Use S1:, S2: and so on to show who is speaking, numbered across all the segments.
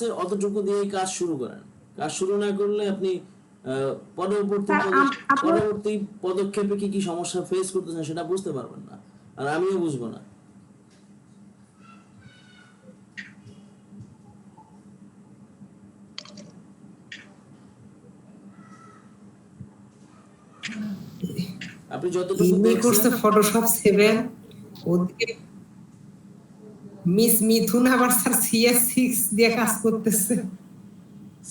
S1: আছে অতটুকু দিয়েই কাজ শুরু করেন। কাজ শুরু না করলে আপনি পরবর্তী পদক্ষেপে কি সমস্যা ফেস করতেছেন সেটা বুঝতে পারবেন না, আর আমিও বুঝবো না। আপনি যতটুকু
S2: দেখছেন ফটোশপ 7 ওদিকে মিস মিথুন আবার স্যার CS6 দিয়ে কাজ করতেছে।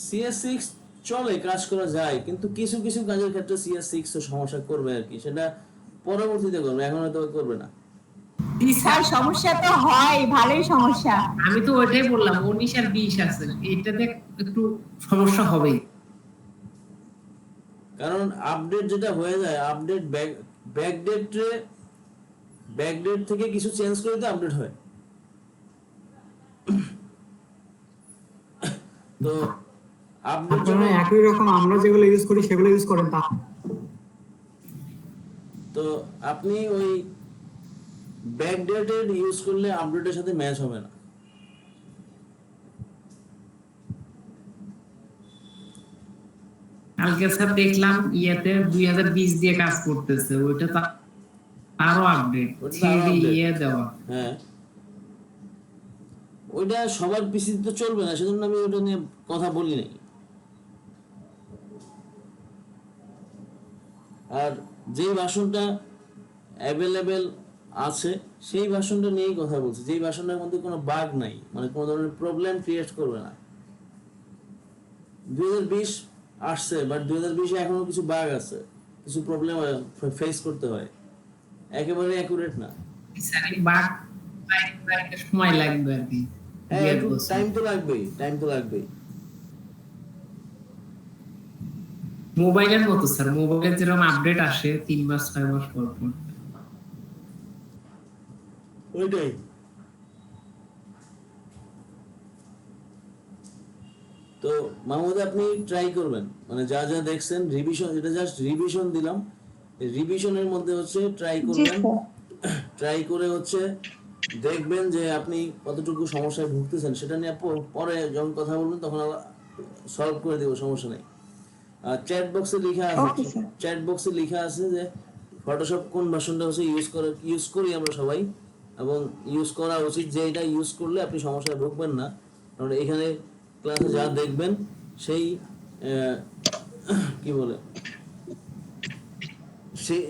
S1: CS6 চলে, কাজ করা যায়, কিন্তু কিছু কিছু কাজের ক্ষেত্রে CS6 তো সমস্যা করবে আর কি, সেটা পরবর্তীতে করবে, এখন হয়তো করবে না।
S3: স্যার সমস্যা তো হয়, ভালোই সমস্যা।
S2: আমি তো ওইটাই বললাম 19 আর 20 আছে, এটাতে একটু সমস্যা হবেই,
S1: কারণ আপডেট যেটা হয়ে যায়, আপডেট ব্যাকডেট থেকে কিছু চেঞ্জ করে দিতে আপডেট হয়। তো আপডেট জন্য
S4: একই রকম আমরা যেগুলো ইউজ করি সেগুলো ইউজ করেন তা।
S1: তো আপনি ওই ব্যাকডেটেড ইউজ করলে আপডেটের সাথে ম্যাচ হবে না।
S2: কালকে স্যার দেখলাম ইয়েতে 2020 দিয়ে কাজ করতেছে, ওইটা তো আরো আপডেট ইয়ে দেওয়া।
S1: হ্যাঁ, ওইটা সবার পিসি তো চলবে না, সেজন্য আমি ওটা নিয়ে কথা বলি নাই। আর যেই ভার্সনটা অ্যাভেলেবেল আছে সেই ভার্সনটা নিয়েই কথা বলছি, যেই ভার্সনটার মধ্যে কোনো বাগ নাই, মানে কোনো ধরনের প্রবলেম ক্রিয়েট করবে না। 2020 আসছে, বাট 2020 এ এখনো কিছু বাগ আছে, কিছু প্রবলেম ফেস করতে হয়, একেবারে অ্যাকুরেট না।
S2: বাগ সময় লাগবে আর কি।
S1: হ্যাঁ, একটু টাইম তো লাগবেই।
S2: মোবাইলের মতো স্যার, মোবাইলের যেরকম আপডেট আসে 3 মাস 6 মাস পর পর,
S1: ওইটাই। তো মাহমুদ, আপনি ট্রাই করবেন, মানে যা যা দেখছেন রিভিশন, এটা জাস্ট রিভিশন দিলাম, রিভিশনের মধ্যে হচ্ছে ট্রাই করবেন, ট্রাই করে হচ্ছে দেখবেন যে আপনি কতটুকু সমস্যায় ভুগতেছেন, সেটা নিয়ে পরে যখন কথা বলবেন তখন সলভ করে দেবো, সমস্যা নেই। আর চ্যাট বক্সে লেখা আছে যে ফটোশপ কোন ভার্সনটা হচ্ছে ইউজ করি আমরা সবাই, এবং ইউজ করা উচিত, যে এটা ইউজ করলে আপনি সমস্যায় ভুগবেন না। কারণ এখানে ক্লাসে যা দেখবেন সেই কি বলে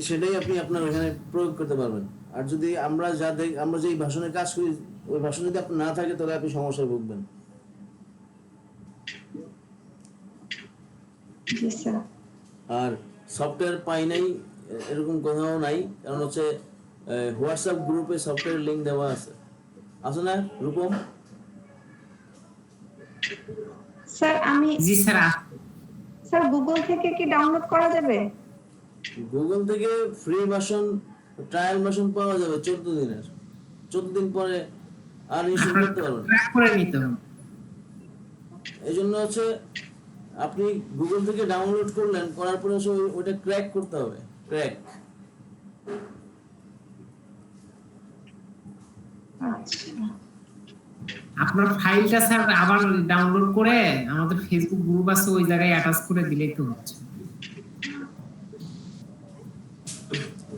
S1: সেটাই আপনি আপনার এখানে প্রয়োগ করতে পারবেন। আর যদি আমরা যেই ভাষণে কাজ করি ওই ভাষণ যদি আপনার না থাকে তাহলে আপনি সমস্যায় ভুগবেন। আর সফটওয়্যার পাই নাই এরকম কোথাও নাই, কারণ হচ্ছে হোয়াটসঅ্যাপ গ্রুপে সফটওয়্যার লিংক দেওয়া আছে না রূপম?
S3: স্যার গুগল থেকে কি ডাউনলোড করা যাবে?
S1: গুগল থেকে ফ্রি ভার্সন, ট্রায়াল ভার্সন পাওয়া যাবে 14 দিনের, 14 দিন পরে আর ইনস্টল করতে পারবেন,
S2: ক্র্যাক করে নিতে হবে।
S1: এইজন্য হচ্ছে আপনি গুগল থেকে ডাউনলোড করলেন, করার পরে ওটা ক্র্যাক করতে হবে, ক্র্যাক।
S2: আপনার ফাইলটা স্যার আবার ডাউনলোড করে আমাদের ফেসবুক গ্রুপ আছে ওই জায়গায় অ্যাটাচ করে দিলেই তো হচ্ছে।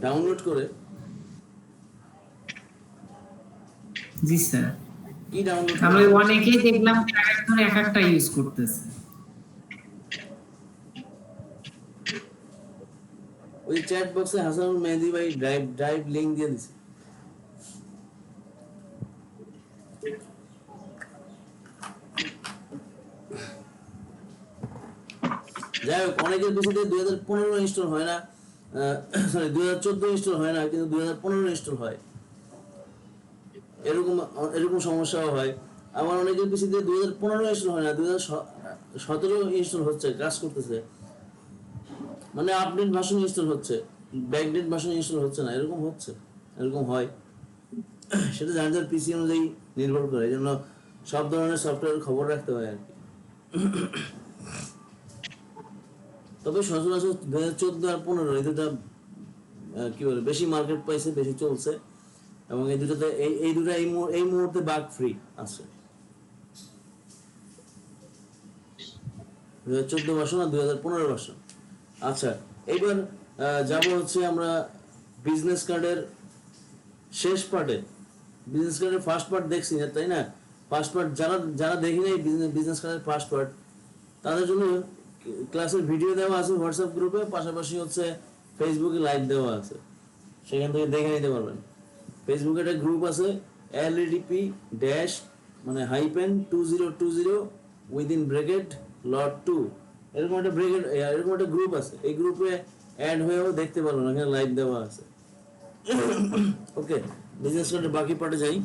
S1: ডাউনলোড করে?
S2: জি স্যার।
S1: কি ডাউনলোড?
S2: আমি অনেকেই দেখলাম একজন এক একটা ইউজ করতেছে।
S1: ওই চ্যাট বক্সে হাসানুল মেহেদী ভাই ড্রাইভ লিংক দিয়ে দিছে। যাই হোক, অনেকের পিছিয়ে 2015 ইনস্টল হয় না, সরি 2014 ইনস্টল হয় না, কিন্তু 2015 ইনস্টল হয়, এরকম সমস্যাও হয়। আমার অনেকের পিছিয়ে 2015 ইনস্টল হয় না, 2017 ইনস্টল হচ্ছে, কাজ করতেছে, মানে আপডেট ভার্সন ইনস্টল হচ্ছে, ব্যাকডেট ভার্সন ইনস্টল হচ্ছে না, এরকম হয়। সেটা যার পিসি অনুযায়ী নির্ভর করে, এই জন্য সব ধরনের সফটওয়্যার খবর রাখতে হয় আর কি। তবে সচরাচর 2014 আর 15 এই দুটা কি বলে বেশি মার্কেট পাইছে, বেশি চলছে, এবং এই দুটাতে এই মুহূর্তে বাগ ফ্রি আছে। 2014 ভার্সন আর 2015 ভার্সন। আচ্ছা, এবার যাব হচ্ছে আমরা বিজনেস কার্ডের শেষ পার্টে। বিজনেস কার্ডের ফার্স্ট পার্ট দেখছি না, তাই না? ফার্স্ট পার্ট যারা যারা দেখি নাই বিজনেস কার্ডের ফার্স্ট পার্ট, তাদের জন্য ক্লাসের ভিডিও দেওয়া আছে হোয়াটসঅ্যাপ গ্রুপে, পাশাপাশি হচ্ছে ফেসবুকে লাইভ দেওয়া আছে, সেখান থেকে দেখে নিতে পারবেন। ফেসবুকে একটা গ্রুপ আছে LEDP ড্যাশ মানে হাইপেন 2020 উইদিন ব্র্যাকেট লট 2, এরকম একটা ব্র্যাকেট, এরকম একটা গ্রুপ আছে। এই গ্রুপে অ্যাড হয়েও দেখতে পারবেন, এখানে লাইভ দেওয়া আছে। ওকে, বিজনেস কার্ডের বাকি পার্টে যাই।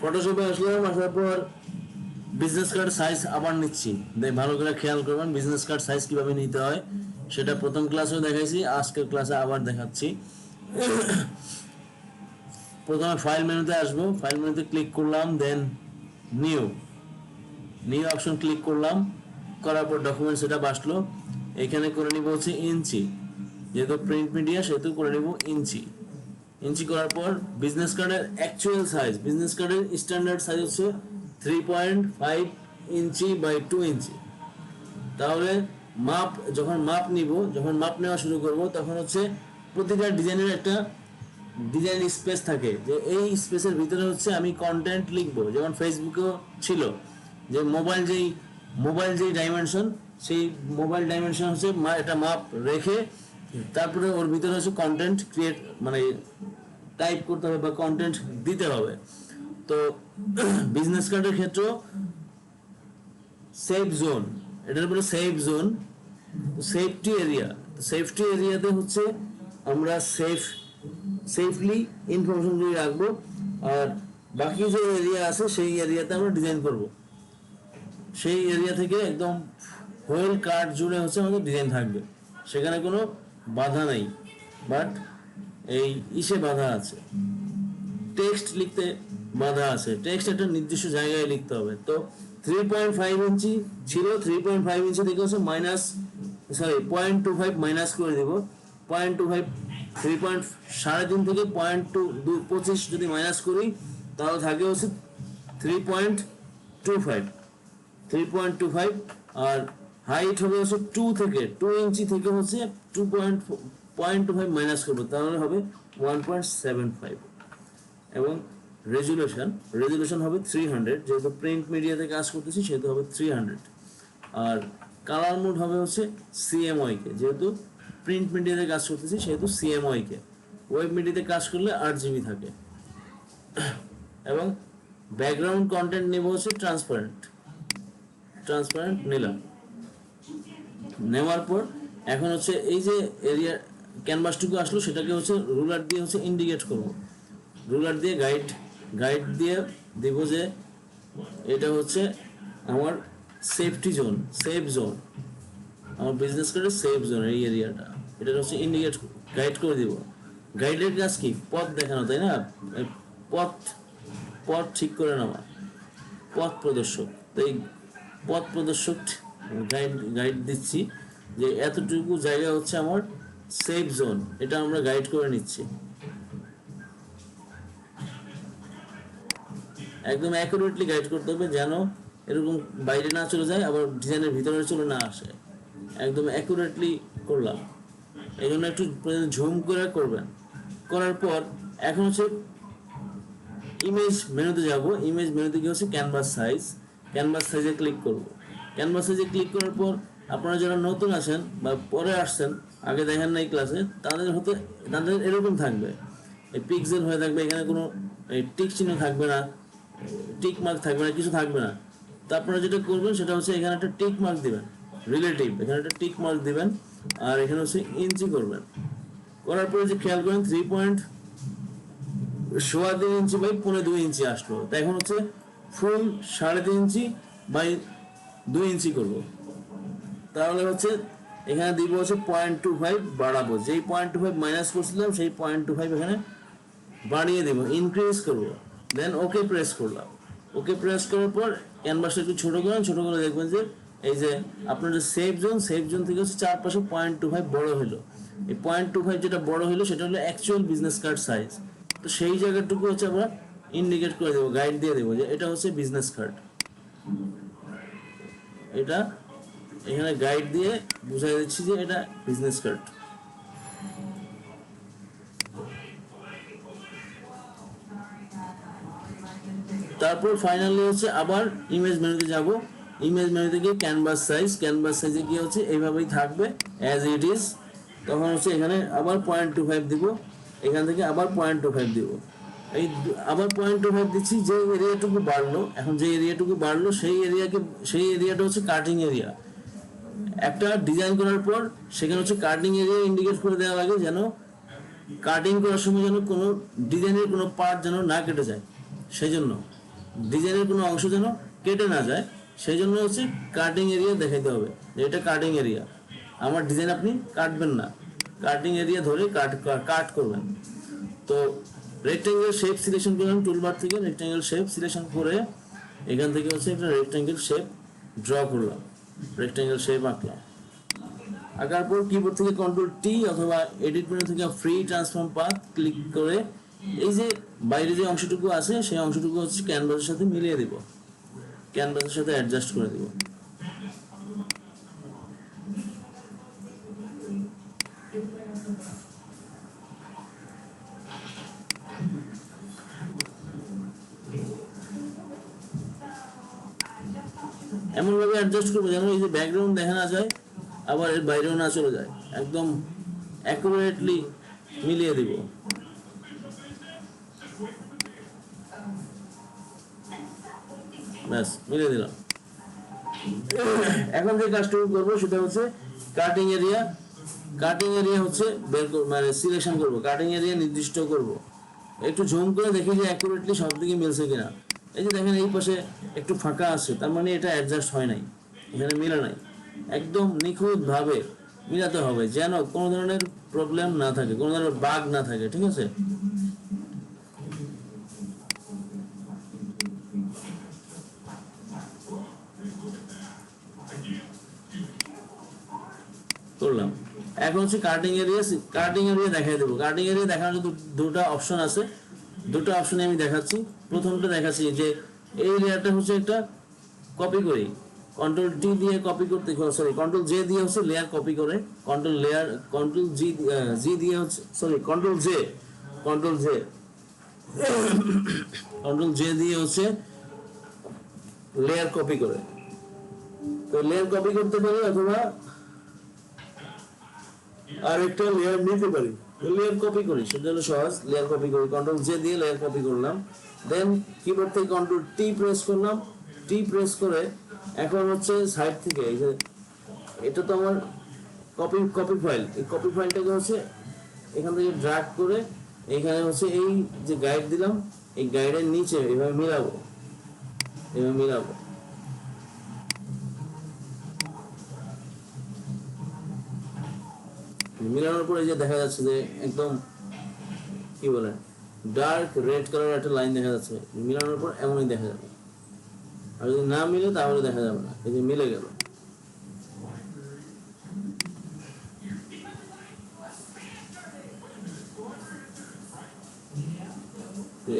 S1: ফটোশপে আসলাম, আসার পর বিজনেস কার্ড সাইজ আবার নিচ্ছি। ভালো করে খেয়াল করবেন বিজনেস কার্ড সাইজ কিভাবে নিতে হয়, সেটা প্রথম ক্লাসেও দেখাইছি, আজকের ক্লাসে আবার দেখাচ্ছি। প্রথমে ফাইল মেনুতে আসবো, ফাইল মেনুতে ক্লিক করলাম, দেন নিউ অপশন ক্লিক করলাম, করার পর ডকুমেন্ট সেটা আসলো। এখানে করে নিব হচ্ছে ইঞ্চি, যেহেতু প্রিন্ট মিডিয়া সেহেতু করে নিব ইঞ্চি করার পর বিজনেস কার্ডের অ্যাকচুয়াল সাইজ, বিজনেস কার্ডের স্ট্যান্ডার্ড সাইজ হচ্ছে 3.5 ইঞ্চি বাই 2 ইঞ্চি। তাহলে যখন মাপ নেওয়া শুরু করব, তখন হচ্ছে প্রতিটা ডিজাইনের একটা ডিজাইন স্পেস থাকে, যে এই স্পেসের ভিতরে হচ্ছে আমি কন্টেন্ট লিখবো। যেমন ফেসবুকেও ছিল যে মোবাইল যেই ডাইমেনশন, সেই মোবাইল ডাইমেনশন হচ্ছে একটা মাপ রেখে তারপরে ওর ভিতরে হচ্ছে কন্টেন্ট ক্রিয়েট মানে টাইপ করতে হবে বা কন্টেন্ট দিতে হবে। তো বিজনেস কার্ডের ক্ষেত্রে সেফ জোন, এটার উপরে সেফ জোন, সেফটি এরিয়াতে হচ্ছে আমরা সেফলি ইনফরমেশনগুলি রাখবো, আর বাকি যে এরিয়া আছে সেই এরিয়াতে আমরা ডিজাইন করব। সেই এরিয়া থেকে একদম হোল কার্ড জুড়ে হচ্ছে আমাদের ডিজাইন থাকবে, সেখানে কোনো বাধা নেই। বাট এই বাধা আছে, টেক্সট লিখতে বাধা আছে, টেক্সট একটা নির্দিষ্ট জায়গায় লিখতে হবে। তো 3.5 ইঞ্চি ছিল, 3.5 ইঞ্চি থেকে হচ্ছে 0.25 মাইনাস করে দেব। 0.25 3.5 থেকে 0.25 যদি মাইনাস করি, তাহলে থাকে হচ্ছে 3.25। আর হাইট হবে হচ্ছে 2 ইঞ্চি থেকে হচ্ছে 2.25 মাইনাস করবো, তাহলে হবে 1.75। এবং রেজুলেশন হবে 300, যেহেতু প্রিন্ট মিডিয়াতে কাজ করতেছি সেহেতু হবে 300। আর কালার মোড হবে হচ্ছে CMYK, যেহেতু প্রিন্ট মিডিয়াতে কাজ করতেছি সেহেতু CMYK। ওয়েব মিডিয়াতে কাজ করলে 8GB থাকে। এবং ব্যাকগ্রাউন্ড কন্টেন্ট নেব হচ্ছে ট্রান্সপারেন্ট নিলাম। নেওয়ার পর এখন হচ্ছে এই যে এরিয়া ক্যানভাসটুকু আসলো, সেটাকে হচ্ছে রুলার দিয়ে হচ্ছে ইন্ডিকেট করব। রুলার দিয়ে গাইড দিয়ে দেব যে এটা হচ্ছে আমার সেফ জোন, আমার বিজনেস কার্ডের সেফ জোন, এই এরিয়াটা, এটা হচ্ছে ইন্ডিকেট গাইড করে দিব। গাইডের কাজ কি? পথ দেখানো, তাই না? পথ ঠিক করে নেওয়া, পথ প্রদর্শক। তো এই পথ প্রদর্শক গাইড দিচ্ছি যে এতটুকু জায়গা হচ্ছে আমার সেফ জোন, এটা আমরা গাইড করে নিচ্ছি। একদম অ্যাকুরেটলি গাইড করতে হবে, যেন এরকম বাইরে না চলে যায়, আবার ডিজাইনের ভিতরে চলে না আসে। একদম অ্যাকুরেটলি করলাম, এই জন্য একটু ঝুম করে করবেন। করার পর এখন হচ্ছে ইমেজ মেনুতে যাব। ইমেজ মেনুতে গিয়ে হচ্ছে ক্যানভাস সাইজে ক্লিক করব। ক্যানভাস সাইজে ক্লিক করার পর আপনারা যারা নতুন আছেন বা পরে আসছেন, আগে দেখেন নাই ক্লাসে, তাদের এরকম থাকবে, এই পিক্সেল হয়ে থাকবে, এখানে কোনো টিক চিহ্ন থাকবে না, টিক মার্ক থাকবে না, কিছু থাকবে না। তো আপনারা যেটা করবেন সেটা হচ্ছে এখানে একটা টিক মার্ক দিবেন, রিলেটিভ, এখানে একটা টিক মার্ক দিবেন, আর এখানে হচ্ছে ইঞ্চি করবেন। করার পরে যে খেয়াল করেন 3.25 ইঞ্চি বাই 2.25 ইঞ্চি আসলো, তাই এখন হচ্ছে ফুল 3.5 ইঞ্চি বাই 2 ইঞ্চি করবো। তাহলে হচ্ছে এখানে দিব হচ্ছে 0.25 বাড়াবো, যেই 0.25 মাইনাস করছিলাম সেই 0.25 এখানে বাড়িয়ে দেবো, ইনক্রিজ করবো। দেন ওকে প্রেস করলাম। ওকে প্রেস করার পর ক্যানভাসটা একটু ছোট করেন, ছোট করে দেখবেন যে এই যে আপনার যে সেফ জোন থেকে হচ্ছে চারপাশে 0.25 বড় হলো। এই 0.25 যেটা বড় হলো সেটা হলো অ্যাকচুয়াল বিজনেস কার্ড সাইজ। তো সেই জায়গাটুকু হচ্ছে আমরা ইন্ডিকেট করে দেবো, গাইড দিয়ে দেবো যে এটা হচ্ছে বিজনেস কার্ড। এটা এখানে গাইড দিয়ে বুঝাই দিচ্ছি যে এটা বিজনেস কার্ড। তারপর ফাইনালি হচ্ছে আবার ইমেজ মেনুতে যাব। ইমেজ মেনু থেকে ক্যানভাস সাইজে গিয়ে হচ্ছে এইভাবেই থাকবে অ্যাজ ইট ইজ। তখন হচ্ছে এখানে আবার 0.25 দিব, এখান থেকে আবার 0.25 দিব। এই আবার 0.25 দিচ্ছি, যে এরিয়াটুকু বাড়লো, এখন যে এরিয়াটুকু বাড়লো সেই এরিয়াটা হচ্ছে কাটিং এরিয়া। একটা ডিজাইন করার পর সেখানে হচ্ছে কাটিং এরিয়া ইন্ডিকেট করে দেওয়া লাগে, যেন কাটিং করার সময় যেন কোনো ডিজাইনের কোনো পার্ট যেন না কেটে যায়, সেই জন্য ডিজাইনের কোনো অংশ যেন কেটে না যায়, সেই জন্য হচ্ছে কাটিং এরিয়া দেখাইতে হবে যে এটা কাটিং এরিয়া। আমার ডিজাইন আপনি কাটবেন না, কাটিং এরিয়া ধরে কাট করবেন। তো রেক্ট্যাঙ্গেল শেপ সিলেকশন করলাম টুলবার থেকে, রেক্ট্যাঙ্গেল শেপ সিলেকশন করে এখান থেকে হচ্ছে একটা রেক্ট্যাঙ্গেল শেপ ড্র করলাম, রেক্ট্যাঙ্গেল শেপ আঁকলাম। আঁকার পর কিবোর্ড থেকে Ctrl+T অথবা এডিট মেনু থেকে ফ্রি ট্রান্সফর্ম পাথ ক্লিক করে এই যে বাইরে যে অংশটুকু আছে সেই অংশটুকু হচ্ছে ক্যানভাসের সাথে মিলিয়ে দিব, ক্যানভাসের সাথে অ্যাডজাস্ট করে দিব। এমন ভাবে অ্যাডজাস্ট করবো যেন এই যে ব্যাকগ্রাউন্ড দেখা না যায়, আবার এর বাইরেও না চলে যায়, একদম অ্যাকুরেটলি মিলিয়ে দিব। ব্যাস মিলিয়ে দিলাম। এখন যে কাজটুকু করবো সেটা হচ্ছে কাটিং এরিয়া হচ্ছে মানে সিলেকশন করবো, কাটিং এরিয়া নির্দিষ্ট করব। একটু জুম করে দেখি যে অ্যাকুরেটলি সব দিকে মিলছে কিনা। এই যে দেখেন এই পাশে একটু ফাঁকা আছে, তার মানে এটা অ্যাডজাস্ট হয় নাই, এখানে মিলে নাই। একদম নিখুঁত ভাবে মিলাতে হবে যেন কোনো ধরনের প্রবলেম না থাকে, কোনো ধরনের বাগ না থাকে, ঠিক আছে? করলাম। এখন হচ্ছে কাটিং এরিয়া দেখাই দেবো। কাটিং এরিয়া দেখানোর দুটো অপশন আছে, দুটো অপশনে আমি দেখাচ্ছি। প্রথমটা দেখাচ্ছি যে এই এরিয়াটা হচ্ছে একটা কপি করি, Ctrl+T দিয়ে কপি করতে, সরি Ctrl+J দিয়ে হচ্ছে লেয়ার কপি করে, Ctrl+G দিয়ে হচ্ছে, সরি Ctrl+J দিয়ে হচ্ছে লেয়ার কপি করে। তো লেয়ার কপি করতে পারি অথবা আর একটা লেয়ার নিতে পারি। লেয়ার কপি করি, সেটা হলো সহজ। লেয়ার কপি করি, Ctrl+J দিয়ে লেয়ার কপি করলাম। দেন কিবোর্ড থেকে Ctrl+T প্রেস করলাম। টি প্রেস করে এখন হচ্ছে সাইড থেকে এই যে এটা তো আমার কপি ফাইল, এই কপি ফাইলটাকে হচ্ছে এখান থেকে ড্র্যাগ করে এখানে হচ্ছে এই যে গাইড দিলাম, এই গাইডের নিচে এভাবে মিলাবো। মিলানোর পরে যে দেখা যাচ্ছে যে একদম কি বলে ডার্ক রেড কালার একটা লাইন দেখা যাচ্ছে। মিলানোর পর এমনই দেখা যাবে, আর যদি না মিলে তাহলে দেখা যাবে না। এই যে মিলে গেল।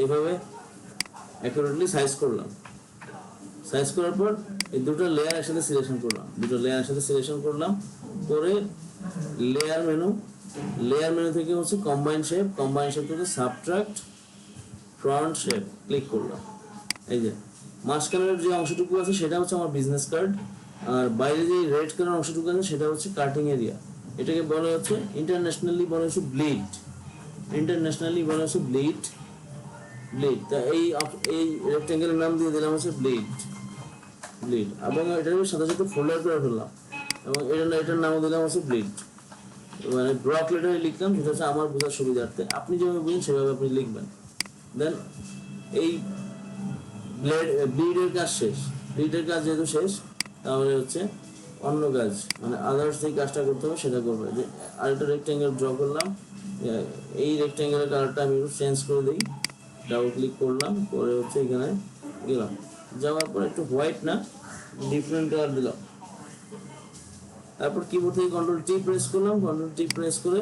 S1: এইভাবে অ্যাকুরেটলি সাইজ করলাম। সাইজ করার পর এই দুটো লেয়ার একসাথে সিলেকশন করলাম, করে লেয়ার মেনু থেকে হচ্ছে কম্বাইন শেপ থেকে সাবট্রাক্ট ফ্রন্ট শেপ ক্লিক করলাম। এই যে মাঝখানের যে অংশটুকু আছে সেটা হচ্ছে আমার বিজনেস কার্ড, আর বাইরে যে রেড কালার অংশটুকু আছে সেটা হচ্ছে কাটিং এরিয়া। এটাকে বলা হচ্ছে ইন্টারন্যাশনালি বলা হচ্ছে ব্লিড। তা এই রেক্টেঙ্গেলের নাম দিয়ে দিলাম হচ্ছে ব্লিড। এবং এটার সাথে সাথে ফোল্ডার করে ফেললাম এবং এটার নাম দিলাম হচ্ছে ব্লিড। মানে ব্লক লেটারে লিখলাম, সেটা হচ্ছে আমার বোঝার সুবিধার্থে। আপনি যেভাবে বুঝেন সেভাবে আপনি লিখবেন। দেন এই ব্লিডের কাজ শেষ, ব্লিডের কাজ যেহেতু শেষ তাহলে হচ্ছে অন্য কাজ মানে আদার্স যে কাজটা করতে হবে সেটা করবে। যে আরেকটা রেক্ট্যাঙ্গেল ড্র করলাম, এই রেক্ট্যাঙ্গেলের কালারটা আমি একটু চেঞ্জ করে দিই, ডাবল ক্লিক করলাম, করে হচ্ছে এখানে গেলাম, যাওয়ার পর একটু হোয়াইট না ডিফারেন্ট কালার দিলাম। তারপর কিবোর্ড থেকে কন্ট্রোল টি প্রেস করলাম, কন্ট্রোল টি প্রেস করে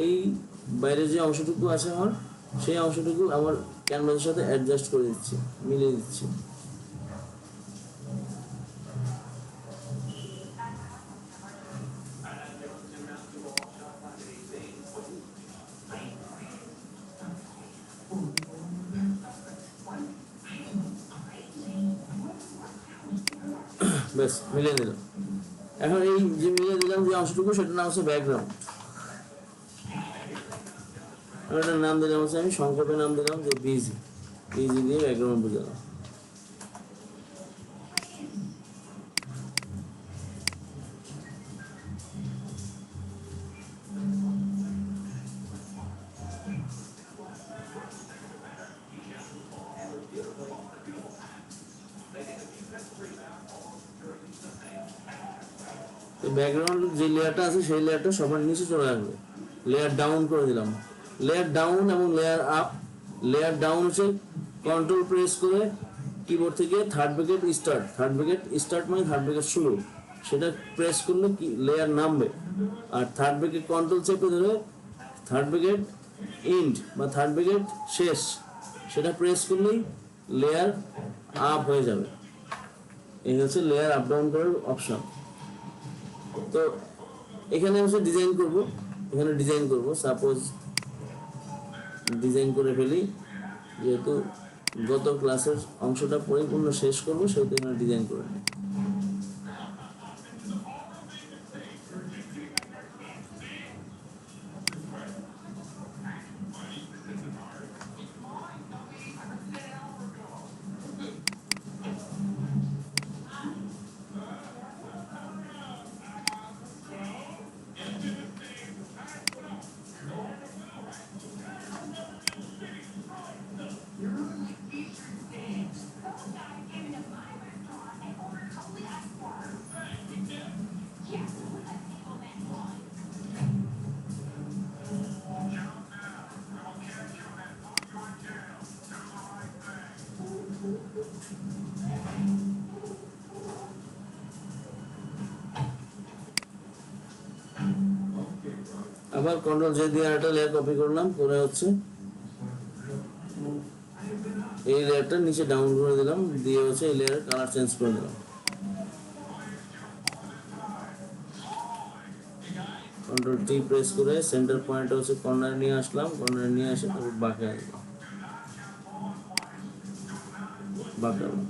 S1: এই বাইরের যে অংশটুকু আছে আমার সেই অংশটুকু আমার ক্যানভাসের সাথে অ্যাডজাস্ট করে দিচ্ছি, মিলিয়ে দিচ্ছি। ব্যাস মিলিয়ে দিলাম। এখন এই যে মিলিয়ে দিলাম যে অংশটুকু সেটার নাম হচ্ছে ব্যাকগ্রাউন্ড। এটার নাম দিলাম হচ্ছে, আমি সংক্ষেপে নাম দিলাম যে বিজি, বিজি দিয়ে ব্যাকগ্রাউন্ড বুঝালাম। ব্যাকগ্রাউন্ড যে লেয়ারটা আছে সেই লেয়ারটা সবার নিচে চলে আসবে, লেয়ার ডাউন করে দিলাম। লেয়ার ডাউন এবং লেয়ার আপ, লেয়ার ডাউন হচ্ছে কন্ট্রোল প্রেস করে কিবোর্ড থেকে third bracket start, third bracket start মানে থার্ড ব্র্যাকেট শুরু, সেটা প্রেস করলে কি লেয়ার নামবে। আর থার্ড ব্র্যাকেট কন্ট্রোল চেপে ধরে থার্ড ব্র্যাকেট এন্ড বা থার্ড ব্র্যাকেট শেষ, সেটা প্রেস করলেই লেয়ার আপ হয়ে যাবে। এই হচ্ছে লেয়ার আপ ডাউন করার অপশন। তো এখানে হচ্ছে ডিজাইন করব, এখানে ডিজাইন করব, সাপোজ ডিজাইন করে ফেলি, যেহেতু গত ক্লাসের অংশটা পরিপূর্ণ শেষ করবো সেহেতু এখানে ডিজাইন করে নিই। আবার কন্ট্রোল জে দিয়ে আরেকটা লেয়ার কপি করলাম, করে হচ্ছে এই লেয়ারটা নিচে ডাউন করে দিলাম, দিয়ে হচ্ছে এই লেয়ারের কালার চেঞ্জ করে দিলাম। কন্ট্রোল টি প্রেস করে সেন্টার পয়েন্ট হচ্ছে কর্নারে নিয়ে আসলাম, কর্নারে নিয়ে এসে তারপর বাঁকা দিলাম, বাঁকালাম।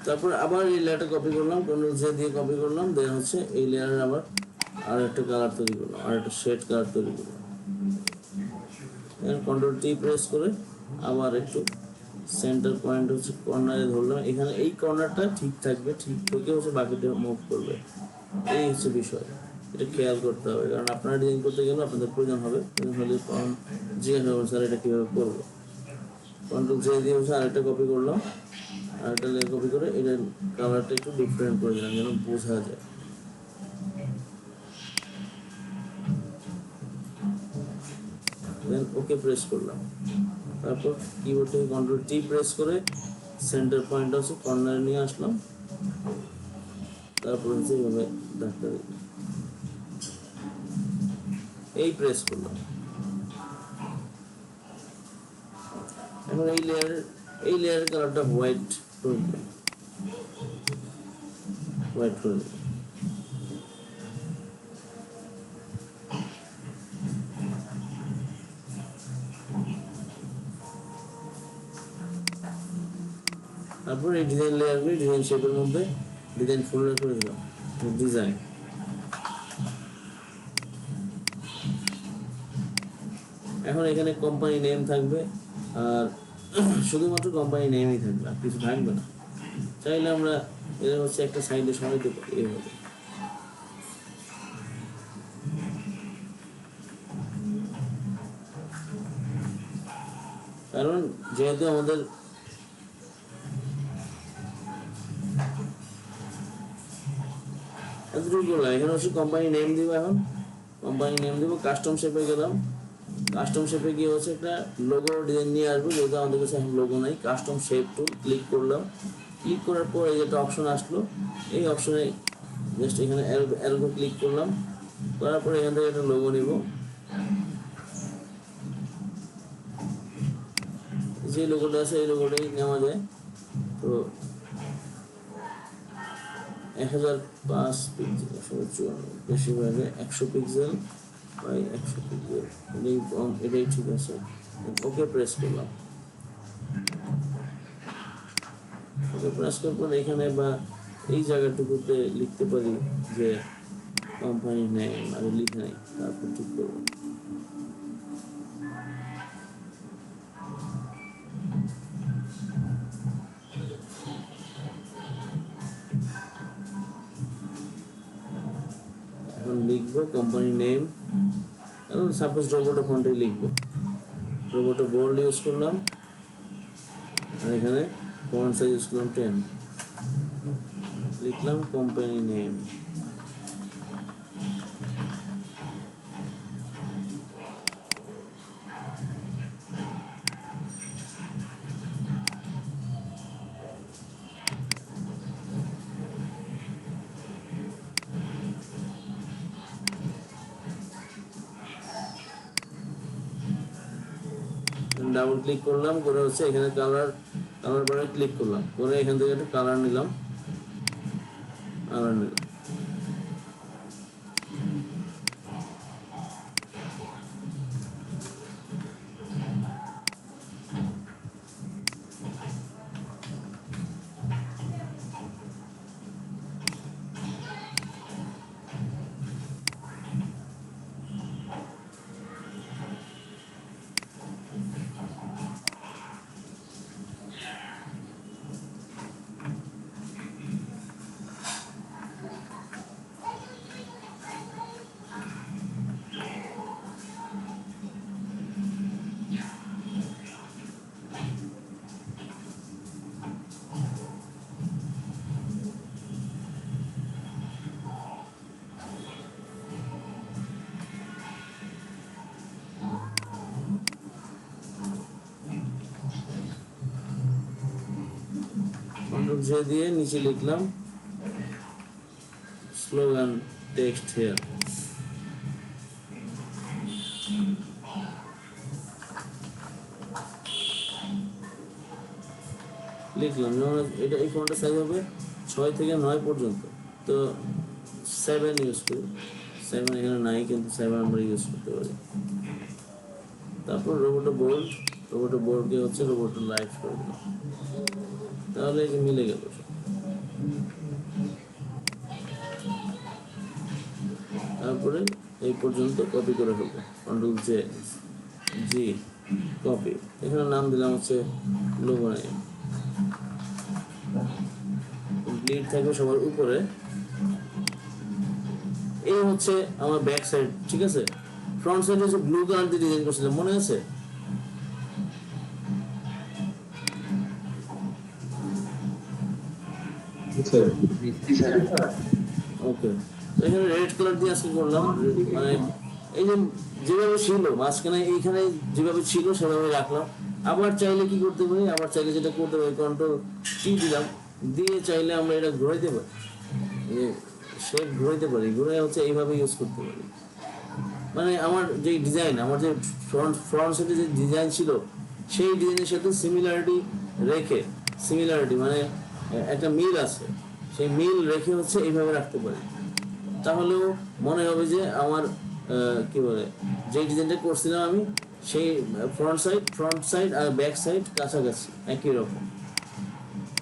S1: তারপর আবার এই লেয়ারটা কপি করলাম, কন্ট্রোল জে দিয়ে কপি করলাম, দেন হচ্ছে এই লেয়ারের আবার আর একটা কালার তৈরি করলাম, আর একটা শেড কালার তৈরি করলাম। কন্ট্রোল টি প্রেস করে আবার একটু সেন্টার পয়েন্ট হচ্ছে কর্নারে ধরলাম, এখানে এই কর্নারটা ঠিক থাকবে, ঠিক থেকে হচ্ছে বাকিটা মুভ করবে। এই হচ্ছে বিষয়, এটা খেয়াল করতে হবে, কারণ আপনারা ডিজাইন করতে গেলে আপনাদের প্রয়োজন হবে, প্রয়োজন হলে জিজ্ঞাসা করবেন স্যার এটা কীভাবে করবো। কন্ট্রোল জে দিয়ে হচ্ছে আরেকটা কপি করলাম, আরেকটা লেয়ার কপি করে এটার কালারটা একটু ডিফারেন্ট করে দিলাম যেন বোঝা যায়। দেন ওকে প্রেস করলাম, তারপর কিবোর্ড থেকে কন্ট্রোল টি প্রেস করে সেন্টার পয়েন্ট হচ্ছে কর্নারে নিয়ে আসলাম, তারপর হচ্ছে এইভাবে ধাক্কা দিলাম, এই প্রেস করলাম। এখন এই লেয়ারের কালারটা হোয়াইট করে দিলাম, হোয়াইট করে দিলাম। তারপর এই ডিজাইন লেয়ারগুলি ডিজাইন শেপের মধ্যে ডিজাইন ফোল্ডার করে দিলাম। ডিজাইন। এখন এখানে কোম্পানি নেম থাকবে আর শুধুমাত্র কোম্পানি নেমই থাকবে, আর কিছু থাকবে না। চাইলে আমরা এটা হচ্ছে একটা সাইডে সরাইতে পারি এইভাবে। কারণ যেহেতু আমাদের এতটুকু করলাম, এখানে হচ্ছে কোম্পানি নেম দিব। এখন কোম্পানি নেম দিব, কাস্টম শেপে গেলাম। কাস্টম শেপে গিয়ে হচ্ছে একটা লোগো ডিজাইন নিয়ে আসবো, যেহেতু আমাদের কাছে এখন লোগো নাই। কাস্টম শেপ টুল ক্লিক করলাম, ক্লিক করার পর এই যেটা অপশন আসলো, এই অপশনে জাস্ট এখানে অ্যারো ক্লিক করলাম, করার পরে এখান থেকে একটা লোগো নিব। যে লোগোটা আছে এই লোগোটাই নেওয়া যায়। তো 1005 পিক্সেল, বেশিরভাগে 100 পিক্সেল বাই 100 পিক্সেল, এটাই ঠিক আছে। ওকে প্রেস করলাম। ওকে প্রেস করার পর এখানে বা এই জায়গাটুকুতে লিখতে পারি যে কোম্পানি নেম, আর লিখে নাই, তারপর ঠিক করবো। এখন লিখবো কোম্পানি নেম, এখন সাপোজ রোবোটো ফন্টে লিখবো, রোবোটো বোল্ড ইউজ করলাম, আর এখানে ফন্ট সাইজ ইউজ করলাম 10, লিখলাম কোম্পানি নেম। ডাবল ক্লিক করলাম, করে হচ্ছে এখানে কালার বারে ক্লিক করলাম, করে এখান থেকে একটা কালার নিলাম। কন্ট্রোল জে দিয়ে নিচে লিখলাম স্লোগান টেক্সট হেয়ার। লিখলাম, যেমন এটা এই ফন্টের সাইজ হবে 6 থেকে 9 পর্যন্ত, তো 7 ইউজ করি। 7 এখানে নাই, কিন্তু 7 আমরা ইউজ করতে পারি। তারপর রোবোটো বোল্ডকে হচ্ছে রোবোটো লাইট করে দিলাম, তাহলে এই যে মিলে গেল। তারপরে এই পর্যন্ত কপি করে ফেলবো, কন্ট্রোল জি কপি। এখানে নাম দিলাম হচ্ছে লোগো নেম, গ্লিড থাকবে সবার উপরে। এই হচ্ছে আমার ব্যাক সাইড, ঠিক আছে। ফ্রন্ট সাইডে হচ্ছে ব্লু কালার দিয়ে ডিজাইন করছিলাম, মনে আছে? ওকে, এখানে রেড কালার দিয়ে আজকে করলাম, মানে এই যে যেভাবে ছিল মাঝখানে এইখানে যেভাবে ছিল সেভাবে রাখলাম। আবার চাইলে কি করতে পারি, আবার চাইলে যেটা করতে পারি, কন্ট্রোল কি দিলাম, দিয়ে চাইলে আমরা এটা ঘুরাইতে পারি, শেপ ঘুরাইতে পারি, ঘুরে হচ্ছে এইভাবে ইউজ করতে পারি। মানে আমার যে ডিজাইন, আমার যে ফ্রন্ট সাইডে যে ডিজাইন ছিল সেই ডিজাইনের সাথে সিমিলারিটি মানে একটা মিল আছে, সেই মিল রেখে হচ্ছে এইভাবে রাখতে পারি। তাহলেও মনে হবে যে আমার কি বলে, যে ডিজাইনটা করছিলাম আমি, সেই ফ্রন্ট সাইড আর ব্যাক সাইড কাছাকাছি একই রকম,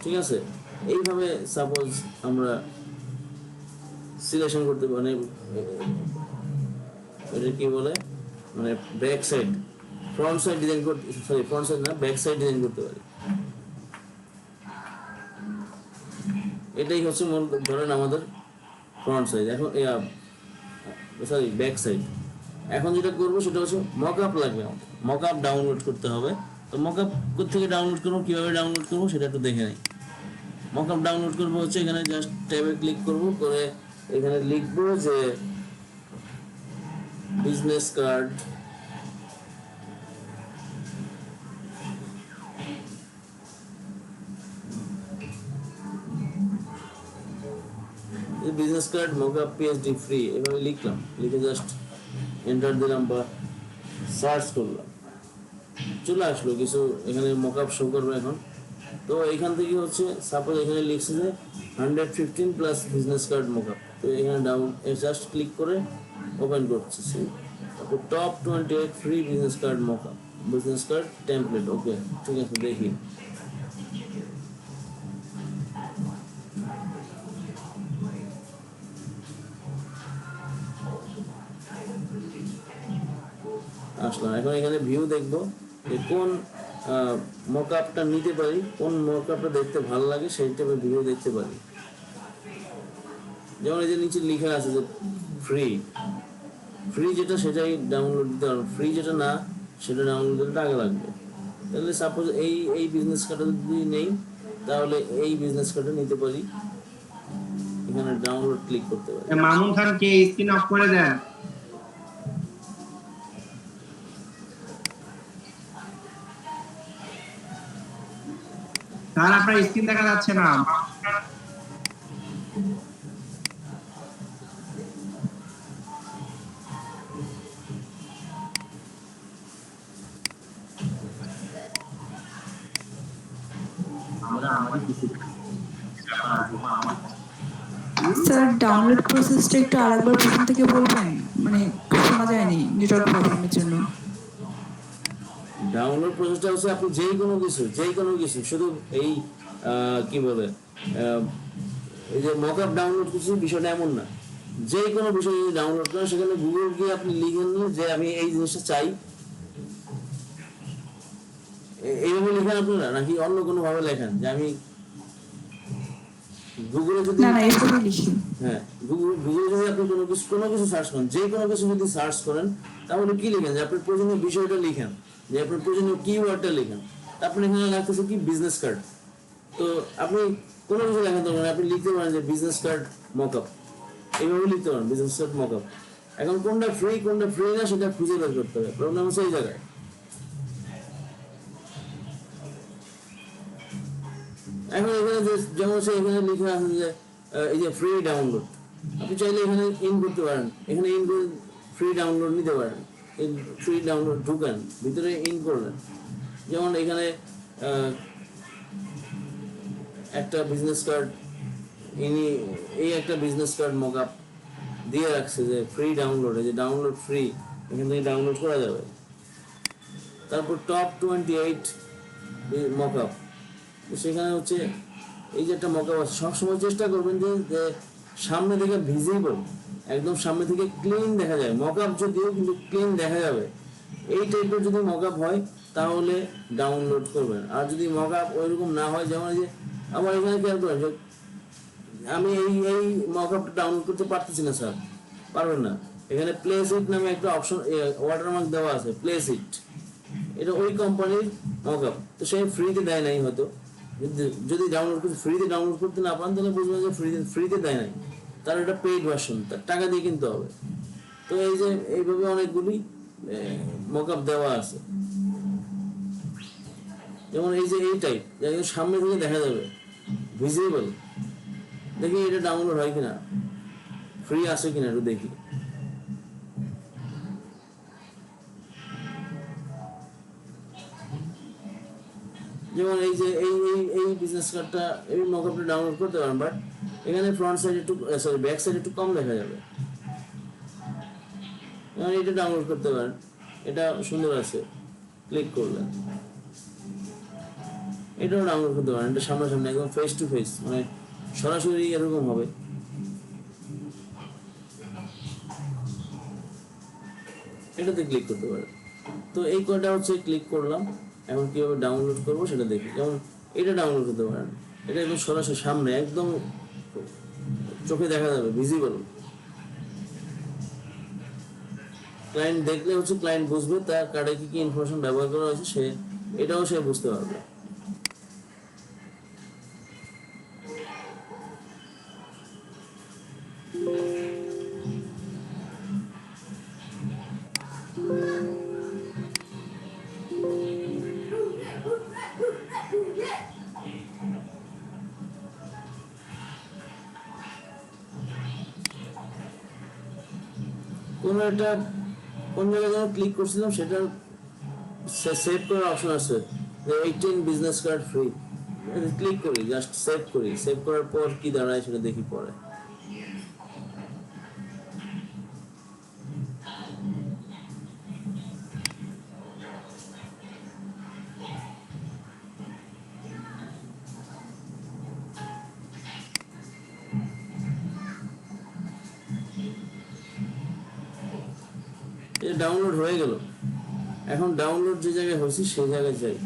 S1: ঠিক আছে। এইভাবে সাপোজ আমরা সিলেকশন করতে মানে এটা কি বলে মানে back side front side design করতে সরি ফ্রন্ট সাইড না ব্যাক সাইড ডিজাইন করতে পারি। এটাই হচ্ছে ধরেন আমাদের ফ্রন্ট সাইড। এখন সরি ব্যাক সাইড। এখন যেটা করবো সেটা হচ্ছে মকআপ লাগবে, মকআপ ডাউনলোড করতে হবে। তো মকআপ কোথেকে ডাউনলোড করবো, কীভাবে ডাউনলোড করবো সেটা একটু দেখে নিই। মকআপ ডাউনলোড করবো হচ্ছে এখানে জাস্ট ট্যাবে ক্লিক করবো, করে এখানে লিখবো যে business card, business card mockup PSD free, এভাবে লিখলাম, লিখে জাস্ট এন্টার দিলাম বা সার্চ করলাম, চলে আসলো কিছু এখানে মকআপ শো করবে এখন। তো এখান থেকে হচ্ছে সাপোজ এখানে লিখছে যে 115 প্লাস বিজনেস কার্ড মকআপ, তো এখানে ডাউন জাস্ট ক্লিক করে ওপেন করতেছি। তারপর top 28 free business card mockup, business card template. Okay ঠিক আছে, দেখি আসলাম। এখন এখানে ভিউ দেখবো যে কোন মকআপটা নিতে পারি, কোন মকআপটা দেখতে ভালো লাগে সেই টাইপের ভিউ দেখতে পারি। যেমন এই যে নিচে লেখা আছে যে ফ্রি, ফ্রি যেটা সেটাই ডাউনলোড দিতে পারবো, ফ্রি যেটা না সেটা ডাউনলোড দিতে টাকা লাগবে। তাহলে সাপোজ এই বিজনেস কার্ডটা যদি নেই তাহলে এই বিজনেস কার্ডটা নিতে পারি, এখানে ডাউনলোড ক্লিক করতে পারি।
S2: মামুন খান কে স্ক্রিন অফ করে দেন। স্যার আপনার স্ক্রিন দেখা যাচ্ছে না।
S5: স্যার ডাউনলোড প্রসেসটা একটু আরেকবার প্রথম থেকে বলবেন, মানে শোনা যায়নি নেটওয়ার্ক প্রবলেমের জন্য।
S1: ডাউনলোড প্রসেসটা হচ্ছে আপনি যে কোনো কিছু শুধু এই কি বলে এই যে মকআপ ডাউনলোড করছি বিষয়টা এমন না, যে কোনো বিষয় যদি ডাউনলোড করেন সেখানে গুগল গিয়ে আপনি লিখেন যে আমি এই জিনিসটা চাই, এইভাবে লিখেন আপনারা নাকি অন্য কোনো ভাবে লেখেন যে আমি গুগলে যদি
S5: না এইভাবে লিখি।
S1: হ্যাঁ গুগলে যদি আপনি কোনো কিছু সার্চ করেন, যে কোনো কিছু যদি সার্চ করেন তাহলে কি লিখেন যে আপনার প্রয়োজনীয় বিষয়টা লিখেন, যে আপনার প্রয়োজনীয় কিওয়ার্ডটা লিখেন। আপনি এখানে লাগতেছে কি বিজনেস কার্ড, তো আপনি কোনো কিছু লেখাতে পারেন, আপনি লিখতে পারেন যে বিজনেস কার্ড মকআপ, এইভাবে লিখতে পারেন বিজনেস কার্ড মকআপ। এখন কোনটা ফ্রি না সেটা খুঁজে বের করতে হবে, প্রবলেম হচ্ছে এই জায়গায়। এখন এখানে যেমন হচ্ছে এখানে লেখা আছে যে এই যে ফ্রি ডাউনলোড, আপনি চাইলে এখানে ইন করতে পারেন, এখানে ইন করে ফ্রি ডাউনলোড নিতে পারেন, ফ্রি ডাউনলোড ঢুকেন ভিতরে ইন করলেন। যেমন এখানে একটা বিজনেস কার্ড এই একটা বিজনেস কার্ড মকআপ দিয়ে রাখছে যে ফ্রি ডাউনলোড, এই যে ডাউনলোড ফ্রি, এখান থেকে ডাউনলোড করা যাবে। তারপর টপ 28 মকআপ, সেখানে হচ্ছে এই যে একটা মকআপ আছে, সবসময় চেষ্টা করবেন যে সামনে থেকে ভিজিবল, একদম সামনে থেকে ক্লিন দেখা যায়। মকআপ যদিও কিন্তু ক্লিন দেখা যাবে, এই টাইপের যদি মকআপ হয় তাহলে ডাউনলোড করবেন। আর যদি মকআপ ওইরকম না হয়, যেমন যে আমার এখানে খেয়াল করেন যে আমি এই মকআপটা ডাউনলোড করতে পারতেছি না স্যার, পারবেন না। এখানে প্লেস ইট নামে একটা অপশন ওয়াটারমার্ক দেওয়া আছে, প্লেস ইট, এটা ওই কোম্পানির মকআপ, তো সে ফ্রিতে দেয় নাই হয়তো। যদি ডাউনলোড করতে ফ্রিতে ডাউনলোড করতে না পারেন তাহলে বুঝবেন যে ফ্রিতে দেয় নাই, তার একটা পেইড ভার্সন, তার টাকা দিয়ে কিনতে হবে। তো এই যে এইভাবে অনেকগুলি মকআপ দেওয়া আছে, যেমন এই যে এই টাইপ সামনে থেকে দেখা যাবে ভিজিবল, দেখি এটা ডাউনলোড হয় কিনা, ফ্রি আছে কিনা একটু দেখি। যেমন এই যে এই বিজনেস কার্ডটা, এই মকআপটা ডাউনলোড করতে পারেন, বাট এখানে ফ্রন্ট সাইড একটু ব্যাক সাইড একটু কম দেখা যাবে। যেমন এটা ডাউনলোড করতে পারেন, এটা সুন্দর আছে, ক্লিক করলেন, এটাও ডাউনলোড করতে পারেন, এটা সামনাসামনি একদম ফেস টু ফেস, মানে সরাসরি এরকম হবে। এটাতে ক্লিক করতে পারেন। তো এই কয়টা হচ্ছে ক্লিক করলাম। এখন কীভাবে ডাউনলোড করবো সেটা দেখি। যেমন এটা ডাউনলোড করতে পারেন, এটা একদম সরাসরি সামনে একদম চোখে দেখা যাবে, ভিজিবল। ক্লায়েন্ট দেখলে হচ্ছে ক্লায়েন্ট বুঝবে তার কার্ডে কী কী ইনফরমেশন ব্যবহার করা হয়েছে, এটাও সে বুঝতে পারবে। কোনো একটা কোন জায়গায় যেন ক্লিক করছিলাম, সেটার সেভ করার অপশন আছে, 18 বিজনেস কার্ড ফ্রি। ক্লিক করি, জাস্ট সেভ করি। সেভ করার পর কি দাঁড়ায় সেটা দেখি পরে। এটা ডাউনলোড হয়ে গেল। এখন ডাউনলোড যে জায়গায় হয়েছে সেই জায়গায় যাই।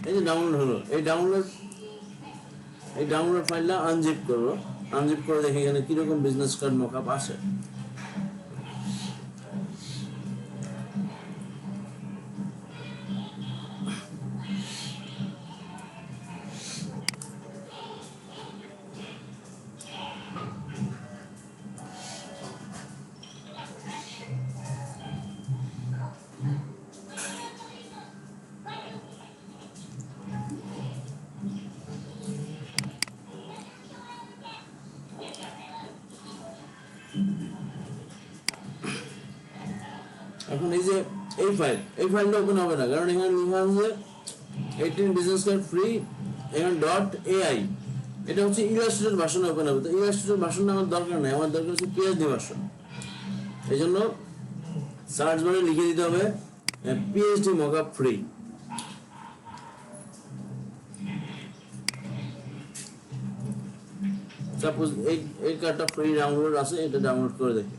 S1: এই যে ডাউনলোড হলো, এই ডাউনলোড ফাইলটা আনজিপ করবো। আনজিপ করে দেখি এখানে কিরকম বিজনেস কার্ড মকআপ আসে। এখন এই ফাইলটা ওপেন হবে না, কারণ এখানে লেখা আছে 18 বিজনেস কার্ড ফ্রি, এখানে .ai। এটা হচ্ছে ইলাস্ট্রেটর ভার্সনে ওপেন হবে। তো ইলাস্ট্রেটর ভার্সন আমার দরকার নেই, আমার দরকার হচ্ছে পিএইচডি ভার্সন। এই জন্য সার্চ বারে লিখে দিতে হবে পিএইচডি মকআপ ফ্রি। সাপোজ এই কার্ডটা ফ্রি ডাউনলোড আছে, এটা ডাউনলোড করে দেখি।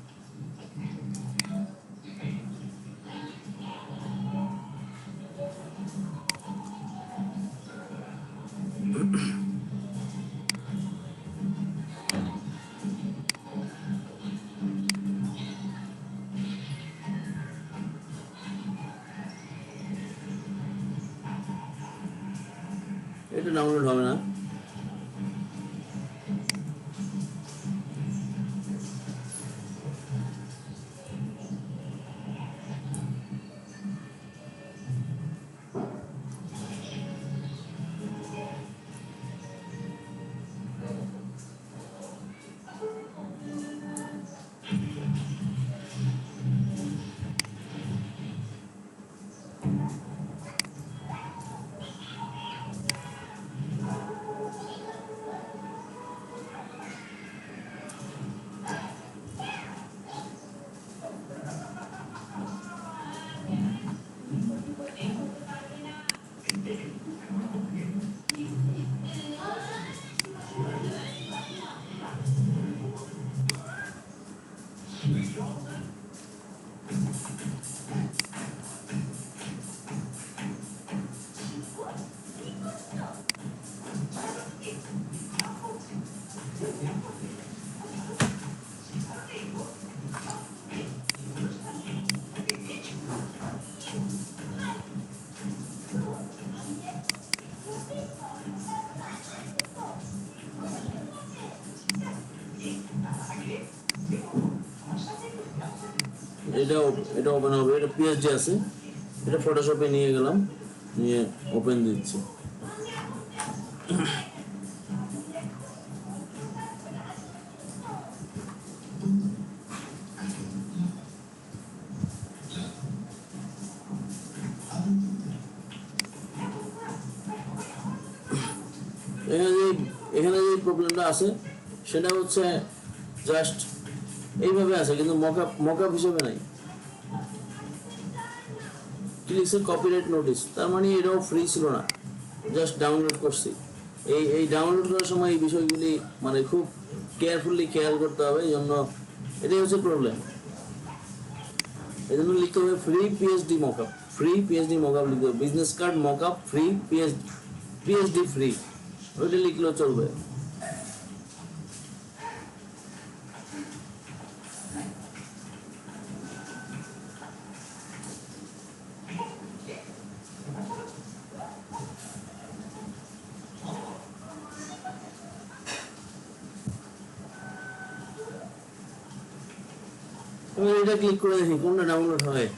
S1: এটা ডাউনলোড হবে না। এটা ওপেন হবে, এটা পিএসডি আছে, এটা ফটোশপে নিয়ে গেলাম, নিয়ে ওপেন দিচ্ছি। এখানে যে প্রবলেমটা আছে সেটা হচ্ছে জাস্ট এইভাবে আছে, কিন্তু মকআপ হিসেবে নাই। ক্লিকসের কপিরাইট নোটিস, তার মানে এটাও ফ্রি ছিল না, জাস্ট ডাউনলোড করছি। এই ডাউনলোড করার সময় এই বিষয়গুলি মানে খুব কেয়ারফুলি খেয়াল করতে হবে, এই জন্য এটাই হচ্ছে প্রবলেম। এই জন্য লিখতে হবে free PhD mockup, free PhD mockup লিখতে হবে, business card mockup free PhD free, ওইটা লিখলেও চলবে। এবার এটা ক্লিক করে দেখি কোনটা ডাউনলোড হয়।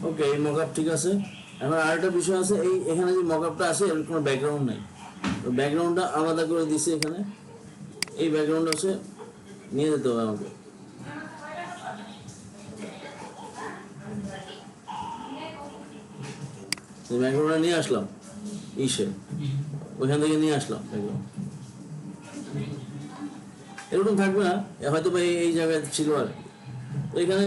S1: ওকে, এই মকআপ ঠিক আছে। এখন আরেকটা বিষয় আছে, এখানে যে মকআপটা আছে এর কোনো ব্যাকগ্রাউন্ড নাই, তো ব্যাকগ্রাউন্ডটা আলাদা করে দিছি এখানে। এই ব্যাকগ্রাউন্ড হচ্ছে নিয়ে যেতে হবে আমাকে, ব্যাকগ্রাউন্ডটা নিয়ে আসলাম ওইখান থেকে নিয়ে আসলাম ব্যাকগ্রাউন্ড। এরকম থাকবে না, হয়তো বা এই জায়গায় ছিল আর কি। তো এখানে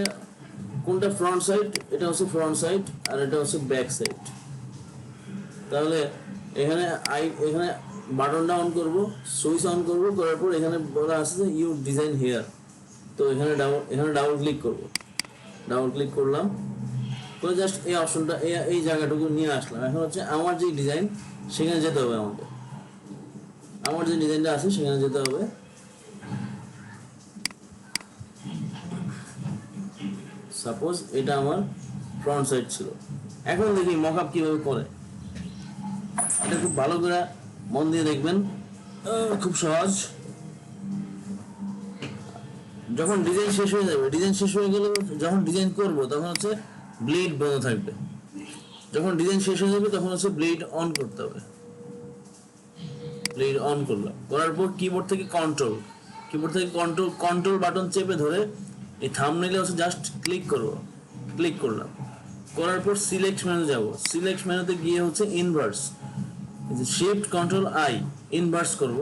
S1: কোনটা ফ্রন্ট সাইড, এটা হচ্ছে ফ্রন্ট সাইড আর এটা হচ্ছে ব্যাক সাইড। তাহলে এখানে বাটনটা অন করব, সুইচ অন করব, করার পর এখানে বলা আছে যে ইউ ডিজাইন হেয়ার। তো এখানে ডাবল ক্লিক করব, ডাবল ক্লিক করলাম করে জাস্ট এই অপশনটা এই জায়গাটুকু নিয়ে আসলাম। এখন হচ্ছে আমার যে ডিজাইন সেখানে যেতে হবে আমাকে, আমার যে ডিজাইনটা আছে সেখানে যেতে হবে। সাপোজ এটা আমার ফ্রন্ট সাইড ছিল। এখন দেখি মকআপ কিভাবে করে, এটা খুব ভালো করে মন দিয়ে দেখবেন, খুব সহজ। যখন ডিজাইন শেষ হয়ে যাবে, ডিজাইন শেষ হয়ে গেলে যখন ডিজাইন করব তখন হচ্ছে ব্লেড বন্ধ থাকবে, যখন ডিজাইন শেষ হয়ে যাবে তখন হচ্ছে ব্লেড অন করতে হবে। ব্লেড অন করলাম, করার পর কিবোর্ড থেকে কন্ট্রোল বাটন চেপে ধরে এই থাম্বনেইলে হচ্ছে জাস্ট ক্লিক করলাম, করার পর সিলেক্ট মেনু যাব, সিলেক্ট মেনুতে গিয়ে হচ্ছে inverse, shift control I inverse করব।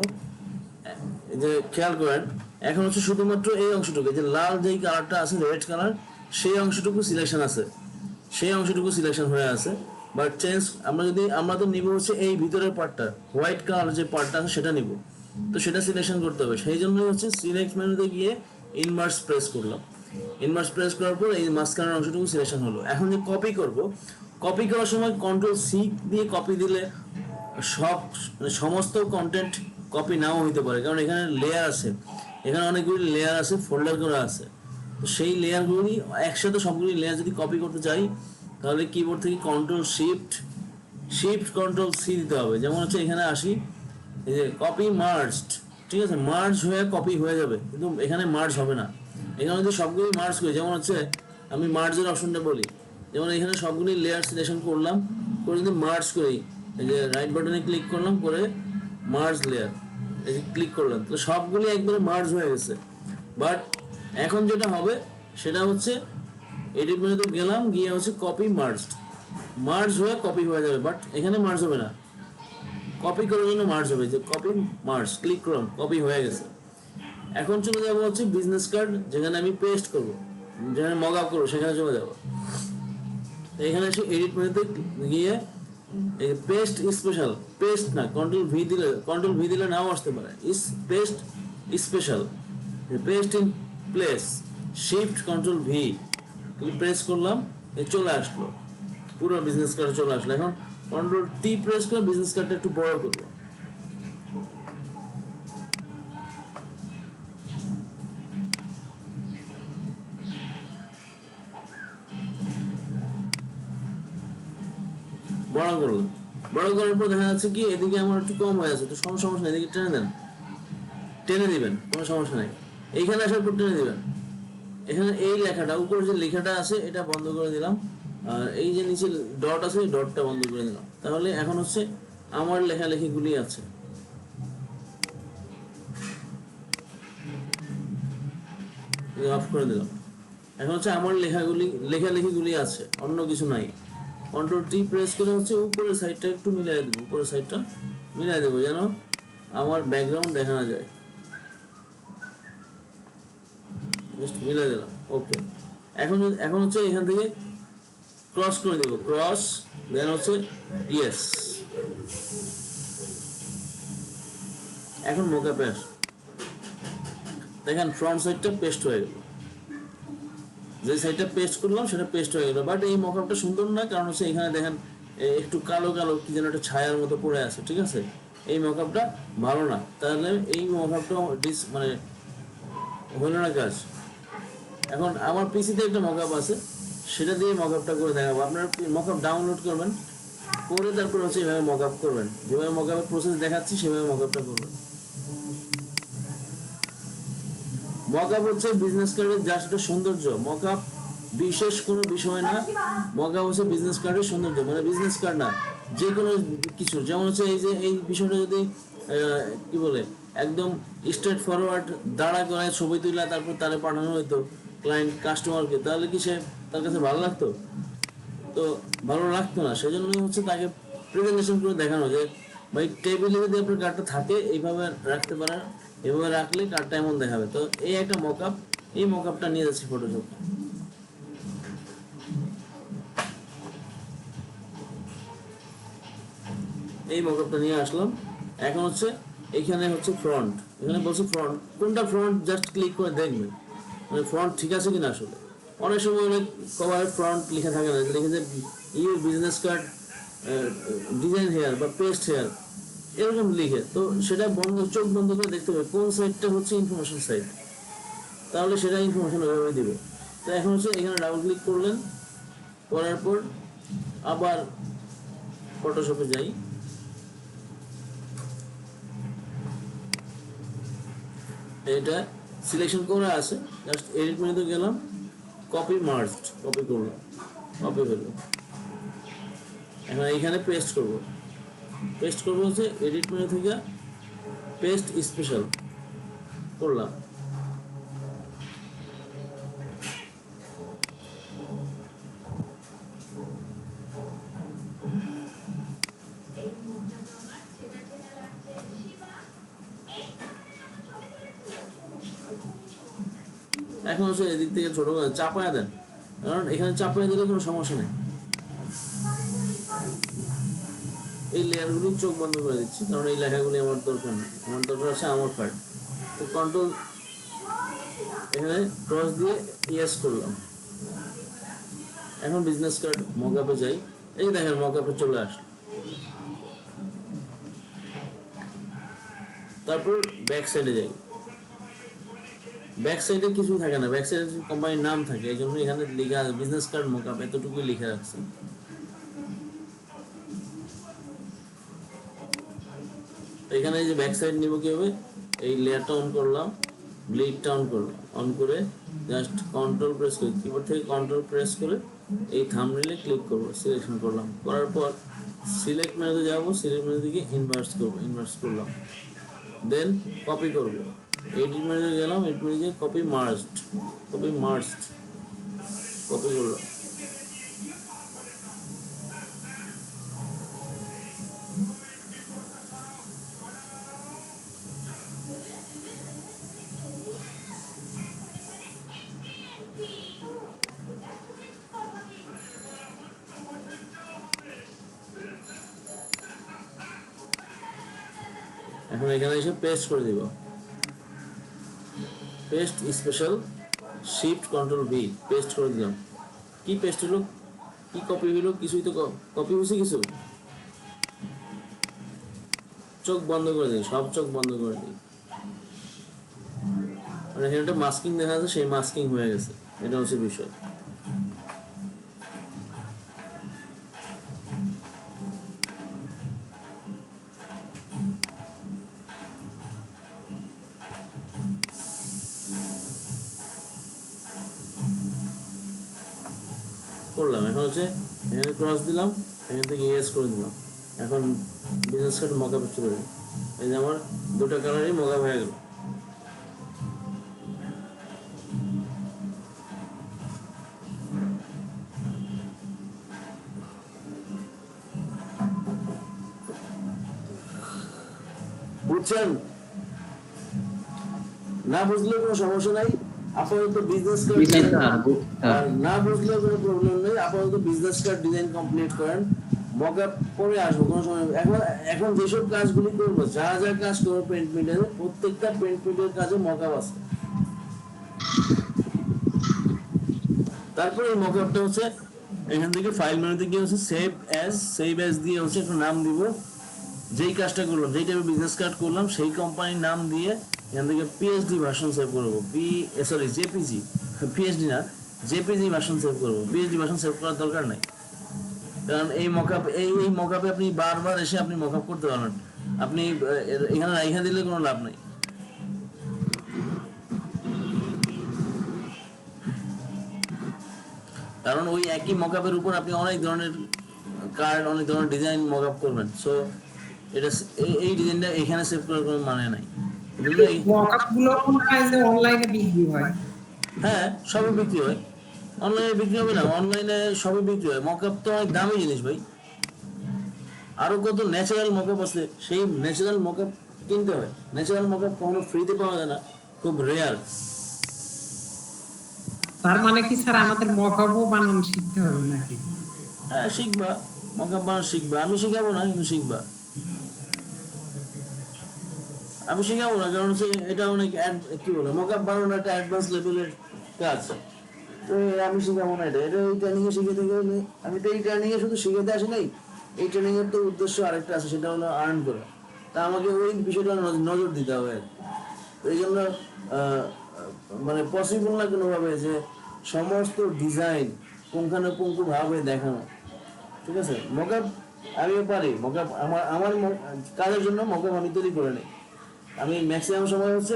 S1: এই যে খেয়াল করেন, এখন হচ্ছে শুধুমাত্র এই অংশটুকু, যে লাল যেই কালারটা আছে, রেড কালার, সেই অংশটুকু সিলেকশন আছে, সেই অংশটুকু সিলেকশন হয়ে আছে। বাট চেঞ্জ আমরা তো নিব হচ্ছে এই ভিতরের পার্টটা, হোয়াইট কালার যে পার্টটা আছে সেটা নিব। তো সেটা সিলেকশন করতে হবে, সেই জন্যই হচ্ছে সিলেক্ট মেনুতে গিয়ে ইনভার্স প্রেস করলাম। ইনভার্স প্রেস করার পর এই মাঝখানের অংশটুকু সিলেকশন হলো। এখন যে কপি করব, কপি করার সময় কন্ট্রোল-C দিয়ে কপি দিলে সমস্ত কন্টেন্ট কপি নাও হইতে পারে, কারণ এখানে লেয়ার আছে, এখানে অনেকগুলি লেয়ার আছে, ফোল্ডার করা আছে। তো সেই লেয়ারগুলি একসাথে সবগুলি লেয়ার যদি কপি করতে চাই, তাহলে কিবোর্ড থেকে কন্ট্রোল-C দিতে হবে। যেমন হচ্ছে এখানে আসি, এই যে কপি মার্জড, ঠিক আছে, মার্জ হয়ে কপি হয়ে যাবে, কিন্তু এখানে মার্জ হবে না। এখানে যদি সবগুলি মার্জ করি, যেমন হচ্ছে আমি মার্জের অপশনটা বলি, যেমন এখানে সবগুলি লেয়ার সিলেকশন করলাম, করে যদি মার্জ করি, এই যে রাইট বাটনে ক্লিক করলাম, করে মার্জ লেয়ার, এই যে ক্লিক করলাম, তো সবগুলি একবারে মার্জ হয়ে গেছে। বাট এখন যেটা হবে সেটা হচ্ছে এডিট মেনুতে গেলাম, গিয়ে হচ্ছে কপি মার্জ হয়ে কপি হয়ে যাবে, বাট এখানে মার্জ হবে না, কপি করার জন্য মার্জ হবে, যে কপি মার্জ ক্লিক করলাম, কপি হয়ে গেছে। এখন চলে যাবো হচ্ছে বিজনেস কার্ড, যেখানে আমি পেস্ট করব, যেখানে মক আপ করবো, সেখানে চলে যাবো। এখানে এসে এডিট মেনুতে গিয়ে পেস্ট স্পেশাল, পেস্ট না, কন্ট্রোল ভি দিলে নাও আসতে পারে, paste special, paste in place, shift control V press করলাম, চলে আসলো, পুরো বিজনেস কার্ড চলে আসলো। এখন কন্ট্রোল-T প্রেস করে বিজনেস কার্ডটা একটু বড় করবো। বড় করার পর দেখা যাচ্ছে কি এদিকে আমার একটু কম হয়ে আছে, তো সমস্যা নেই, এদিকে টেনে দিবেন, কোনো সমস্যা নেই। এইখানে আসার পর টেনে দিবেন। এখানে এই লেখাটা, উপরে যে লেখাটা আছে এটা বন্ধ করে দিলাম, আর এই যে নিচে ডট আছে, এই ডটটা বন্ধ করে দিলাম। তাহলে এখন হচ্ছে আমার লেখালেখিগুলি আছে, অফ করে দিলাম। এখন হচ্ছে আমার লেখালেখিগুলি আছে, অন্য কিছু নাই। কন্ট্রোল-T প্রেস করে হচ্ছে উপরের সাইডটা একটু মিলাই দেবো, যেন আমার ব্যাকগ্রাউন্ড দেখা না যায়, জাস্ট মিলাই দিলাম, ওকে। এখন হচ্ছে এখান থেকে ক্রস করে দেবো, দেন হচ্ছে ইয়েস। এখন মোকাপে আস, দেখেন ফ্রন্ট সাইডটা পেস্ট হয়ে গেল, যে সাইডটা পেস্ট করলাম সেটা পেস্ট হয়ে গেল। বাট এই মকআপটা সুন্দর না, কারণ হচ্ছে এখানে দেখেন একটু কালো কি যেন একটা ছায়ার মতো পড়ে আছে, ঠিক আছে, এই মকআপটা ভালো না। তাহলে এই মকআপটা মানে হলো না কাজ। এখন আমার পিসিতে একটা মকআপ আছে, সেটা দিয়ে মকআপটা করে দেখাবো। আপনারা মকআপ ডাউনলোড করবেন, করে তারপর হচ্ছে এভাবে মকআপ করবেন, যেভাবে মকআপের প্রসেস দেখাচ্ছি সেভাবে মকআপটা করবেন। মকআপ হচ্ছে বিজনেস কার্ডের জাস্ট একটা সৌন্দর্য, মকআপ বিশেষ কোনো বিষয় না, মকআপ হচ্ছে বিজনেস কার্ডের সৌন্দর্য, মানে বিজনেস কার্ড না, যে কোনো কিছু। যেমন হচ্ছে এই যে এই বিষয়টা যদি কি বলে একদম স্ট্রেট ফরওয়ার্ড দাঁড়া করে ছবি তুলে তারপর তারে পাঠানো হতো ক্লায়েন্ট কাস্টমারকে, তাহলে কি তার কাছে ভালো লাগতো? তো ভালো লাগতো না। সেজন্যই হচ্ছে তাকে প্রেজেন্টেশন করে দেখানো, যে ভাই টেবিলে যদি আপনার কার্ডটা থাকে এইভাবে রাখতে পারেন, এভাবে রাখলে কার্ডটা এমন দেখাবে। তো এই একটা মকআপ, এই মকআপটা নিয়ে যাচ্ছি ফটোশপ। এই মকআপটা নিয়ে আসলাম। এখন হচ্ছে এখানে হচ্ছে ফ্রন্ট, এখানে বলছে ফ্রন্ট, কোনটা ফ্রন্ট জাস্ট ক্লিক করে দেখবেন, মানে ফ্রন্ট ঠিক আছে কিনা। আসলে অনেক সময় অনেক কভারে ফ্রন্ট লেখা থাকে না, লিখেছে your business card design here বা পেস্ট হেয়ার, এরকম লিখে। তো সেটা চোখ বন্ধ করে দেখতে হবে কোন সাইডটা হচ্ছে ইনফরমেশন সাইড, তাহলে সেটা ইনফরমেশন ওইভাবে দিবে। তো এখন হচ্ছে এখানে ডাবল ক্লিক করলেন, করার পর আবার ফটোশপে যাই, এটা সিলেকশন করা আছে, জাস্ট এডিট মেনুতে গেলাম, কপি মার্জড, কপি করলাম, কপি হলো। এখন এইখানে পেস্ট করবো হচ্ছে এডিট মেনু থেকে পেস্ট স্পেশাল করলাম। এখন হচ্ছে এদিক থেকে ছোট করে চাপায় দেন, কারণ এখানে চাপায় দিলে কোনো সমস্যা নেই। এই লেয়ারগুলি চোখ বন্ধ করে দিচ্ছি, কারণ এই লেখাগুলি আমার দরকার নেই, আমার দরকার আছে আমার কার্ড। তো কন্ট্রোল এখানে ক্রস দিয়ে ইয়েস করলাম। এখন বিজনেস কার্ড মকআপে যাই, এই দেখেন মকআপে চলে আসে। তারপর ব্যাক সাইডে যাই, ব্যাক সাইডে কিছু থাকে না, ব্যাক সাইডে কোম্পানির নাম থাকে, এই জন্য এখানে লেখা আছে বিজনেস কার্ড মকআপ, এতটুকুই লিখে রাখছি। এখানে এই যে ব্যাক সাইড নিব কিভাবে, এই লেয়ারটা অন করলাম, ব্লিডটা অন করলাম, অন করে জাস্ট কন্ট্রোল প্রেস করি, কিবোর্ড থেকে কন্ট্রোল প্রেস করে এই থাম্বনেইলে ক্লিক করব, সিলেকশন করলাম, করার পর সিলেক্ট মেনুতে যাব, সিলেক্ট মেনু থেকে ইনভার্স করব, ইনভার্স করলাম, দেন কপি করব, এডিট মেনুতে গেলাম, এডিট মেনু থেকে copy merged, copy merged, copy করলাম। এখন এখানে এসে পেস্ট করে দিব, paste special shift control V, paste করে দিলাম। কি পেস্ট হলো, কি কপি হলো, কিছুই তো কপি হয়েছে কিছু। চোখ বন্ধ করে দিই, সব চোখ বন্ধ করে দিই, আর এখানে একটা মাস্কিং দেখা যাচ্ছে, সেই মাস্কিং হয়ে গেছে, এটা হচ্ছে বিষয়। করলাম, এখন হচ্ছে এখানে ক্রস দিলাম, এখান থেকে ইয়েস করে দিলাম। এখন বিজনেস কার্ড মকআপে চলে গেল, এই যে আমার দুটো কালারই মকআপ হয়ে গেল। বুঝছেন? না বুঝলে কোনো সমস্যা নাই, আপাতত বিজনেস কার্ড না বুঝলে কোনো প্রবলেম নেই, আপাতত বিজনেস কার্ড ডিজাইন কমপ্লিট করেন, মকআপ পরে আসবো কোনো সময়। এখন যেসব কাজগুলি করবো, যা যা কাজ করবো প্রিন্ট মিডিয়াতে, প্রত্যেকটা প্রিন্ট মিডিয়ার কাজে মকআপ আছে। তারপরে এই মকআপটা হচ্ছে এখান থেকে ফাইল মেনুতে গিয়ে হচ্ছে সেভ অ্যাজ দিয়ে হচ্ছে একটা নাম দিব, যেই কাজটা করলাম, যেই টাইপের বিজনেস কার্ড করলাম সেই কোম্পানির নাম দিয়ে এখান থেকে পিএইচডি ভার্সন সেভ করবো, জেপিজি, পিএইচডি না, জেপিজি ভার্সন সেভ করবো। পিএইচডি ভার্সন সেভ করার দরকার নাই, কারণ এই মকআপ এই মকআপে আপনি বারবার এসে আপনি মকআপ করতে পারবেন, আপনি এখানে রাইখা দিলে কোনো লাভ নাই। কারণ ওই একই মকআপের উপর আপনি অনেক ধরনের কার্ড, অনেক ধরনের ডিজাইন মকআপ করবেন, সো এটা এই ডিজাইনটা এখানে সেভ করার কোনো মানে নাই।
S2: মকআপগুলো অনলাইনে বিক্রি হয়?
S1: হ্যাঁ, সবই বিক্রি হয়। অনলাইনে বিক্রি হবে না? অনলাইনে সবই বিক্রি হয়। মকআপ তো অনেক দামি জিনিস ভাই, আরো কত ন্যাচারাল মকআপ আছে, সেই ন্যাচারাল মকআপ কিনতে হয়। ন্যাচারাল মকআপ কখনো ফ্রিতে পাওয়া যায় না, খুব রেয়ার।
S2: তার মানে কি স্যার আমাদের মকআপও বানানো শিখতে হবে নাকি?
S1: হ্যাঁ, শিখবা, মকআপ বানানো শিখবা, আমি শিখাবো না, কিন্তু শিখবা। আমি শিখাবো না, কারণ হচ্ছে এটা অনেক কি বলে, মকআপ বানানো একটা অ্যাডভান্স লেভেলের কাজ, তো আমি শিখাবো না। এটা এই ট্রেনিং এ শিখে থেকে গেলে, আমি তো এই ট্রেনিং এ শুধু শিখাতে আসি নাই, এই ট্রেনিং এর তো উদ্দেশ্য আরেকটা আছে, সেটা হলো আর্ন করা। তা আমাকে ওই বিষয়টা নজর দিতে হবে। তো এই জন্য মানে পসিবল না কোনোভাবে যে সমস্ত ডিজাইন পুঙ্খানুপুঙ্খ ভাবে দেখানো, ঠিক আছে? মকআপ আমিও পারি, মকআপ আমার কাজের জন্য মকআপ আমি তৈরি করে নিই। আমি ম্যাক্সিমাম সময় হচ্ছে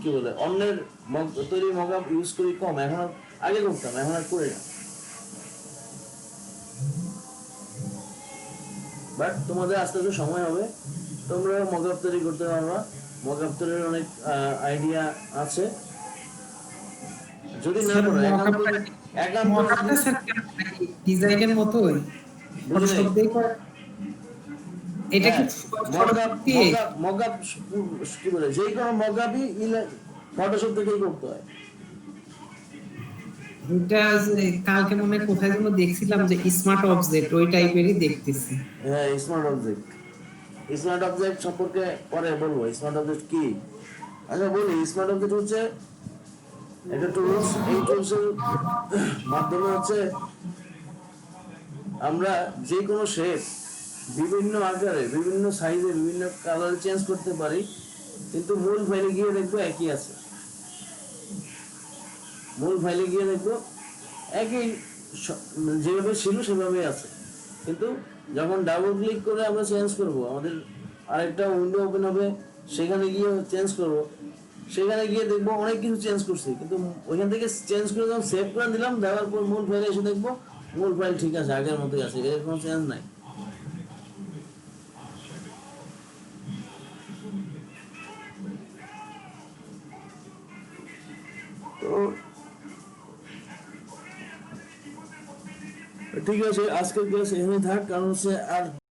S1: কি বলে অন্যের তৈরি মকআপ ইউজ করি কম, এখন আগে করতাম, এখন আর করি না। বাট তোমাদের আস্তে আস্তে সময় হবে, তোমরা মকআপ তৈরি করতে পারবা। মকআপ তৈরির অনেক আইডিয়া আছে, যদি না করো
S2: ডিজাইনের মতোই
S1: এটা কি মকআপ কি বলে, যে কোনো মকআপই ফটোশপ থেকেই করতে হয়।
S2: এটা কালকে মনে হয় কোথায় যেন দেখছিলাম যে স্মার্ট অবজেক্ট ওই টাইপেরই দেখতেছি।
S1: হ্যাঁ, স্মার্ট অবজেক্ট। স্মার্ট অবজেক্ট সম্পর্কে পরে বলবো স্মার্ট অবজেক্ট কি। আচ্ছা বলি, স্মার্ট অবজেক্ট হচ্ছে একটা টুলস। এই টুলসের মাধ্যমে হচ্ছে আমরা যে কোনো শেপ বিভিন্ন আকারে, বিভিন্ন সাইজে, বিভিন্ন কালারে চেঞ্জ করতে পারি, কিন্তু মূল ফাইলে গিয়ে দেখবো একই আছে। মূল ফাইলে গিয়ে দেখবো একই, যেভাবে ছিল সেভাবেই আছে। কিন্তু যখন ডাবল ক্লিক করে আমরা চেঞ্জ করব, আমাদের আরেকটা উইন্ডো ওপেন হবে, সেখানে গিয়ে চেঞ্জ করব, সেখানে গিয়ে দেখবো অনেক কিছু চেঞ্জ করছি, কিন্তু ওইখান থেকে চেঞ্জ করে যখন সেভ করে দিলাম, দেওয়ার পর মূল ফাইলে এসে দেখবো মূল ফাইল ঠিক আছে, আগের মতোই আছে, এর কোনো চেঞ্জ নাই। তো ঠিক আছে, আজকের ক্লাস এখানে থাক, কারণ হচ্ছে আর